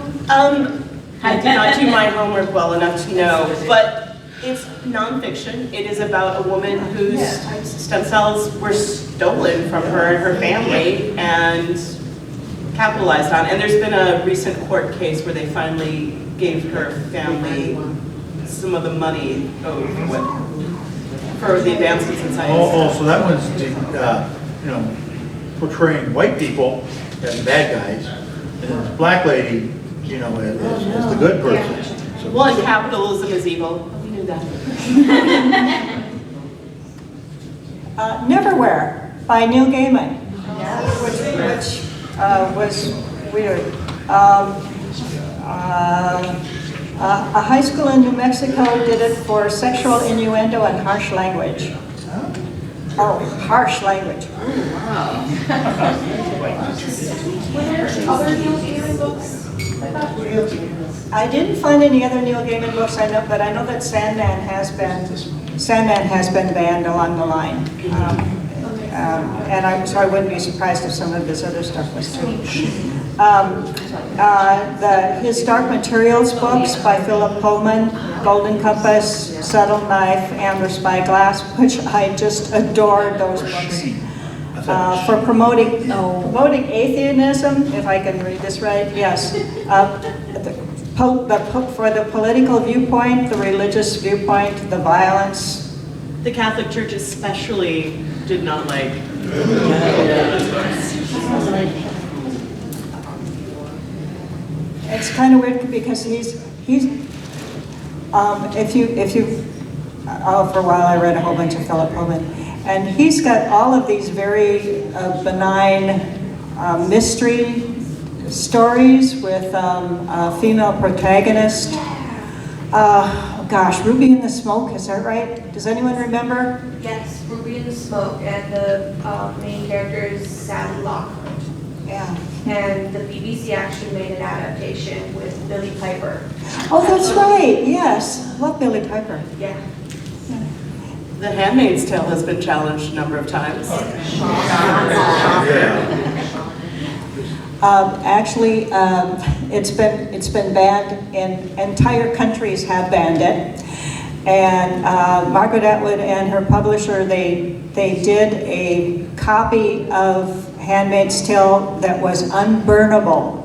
I did not do my homework well enough to know, but it's nonfiction. It is about a woman whose stem cells were stolen from her and her family and capitalized on. And there's been a recent court case where they finally gave her family some of the money owed for the advancements in science. Oh, so that one's, portraying white people as the bad guys, and then this black lady, as the good person. So, Well, and capitalism is evil. We knew that. Neverwhere by Neil Gaiman, which was weird. A high school in New Mexico did it for sexual innuendo and harsh language. Oh, harsh language. Wow. Were there other Neil Gaiman books? I didn't find any other Neil Gaiman books but I know that Sandman has been banned along the line. So I wouldn't be surprised if some of his other stuff was too. His Dark Materials books by Philip Pullman, Golden Compass, Subtle Knife, Amber Spyglass, which I just adored those books. For promoting atheism, if I can read this right, yes. For the political viewpoint, the religious viewpoint, the violence. The Catholic Church especially did not like. It's kind of weird because for a while I read a whole bunch of Philip Pullman, and he's got all of these very benign mystery stories with a female protagonist. Gosh, Ruby and the Smoke, is that right? Does anyone remember? Yes, Ruby and the Smoke, and the main character is Sally Lockwood. Yeah. And the BBC actually made an adaptation with Billy Piper. Oh, that's right, yes. Love Billy Piper. Yeah. The Handmaid's Tale has been challenged a number of times. Actually, It's been banned, and entire countries have banned it. And Margaret Atwood and her publisher, they did a copy of Handmaid's Tale that was unburnable.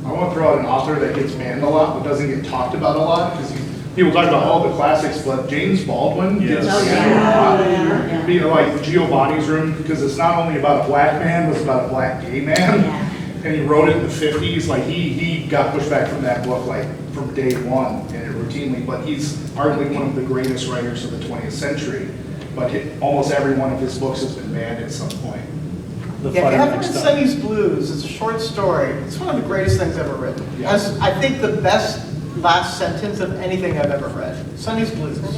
I want to throw out an author that gets banned a lot but doesn't get talked about a lot, because people talk about all the classics, but James Baldwin gets banned a lot. You know, like Giovanni's Room, because it's not only about a black man, but it's about a black gay man. And he wrote it in the 50s. Like he got pushed back from that book like from day one, and it routinely. But he's arguably one of the greatest writers of the 20th century. But almost every one of his books has been banned at some point. Yeah, if you haven't read Sonny's Blues, it's a short story. It's one of the greatest things ever written. It has, I think, the best last sentence of anything I've ever read. Sonny's Blues. I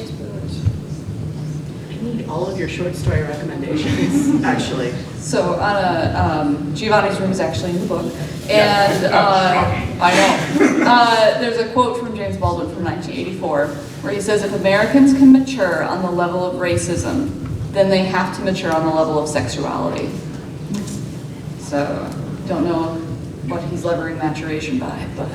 need all of your short story recommendations, actually. So Giovanni's Room is actually in the book, and I know. There's a quote from James Baldwin from 1984 where he says, "If Americans can mature on the level of racism, then they have to mature on the level of sexuality." So don't know what he's levering maturation by, but.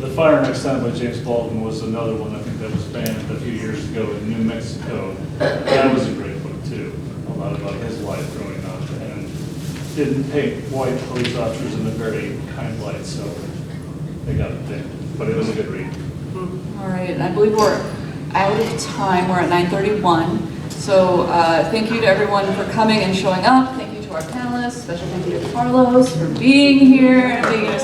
The Fire Next Time by James Baldwin was another one I think that was banned a few years ago in New Mexico. That was a great book too, a lot about his life growing up, and didn't paint white police officers in a very kind light, so they got it banned. But it was a good read. All right, and I believe we're out of time. We're at 9:31. So thank you to everyone for coming and showing up. Thank you to our panelists. Special thank you to Carlos for being here and being a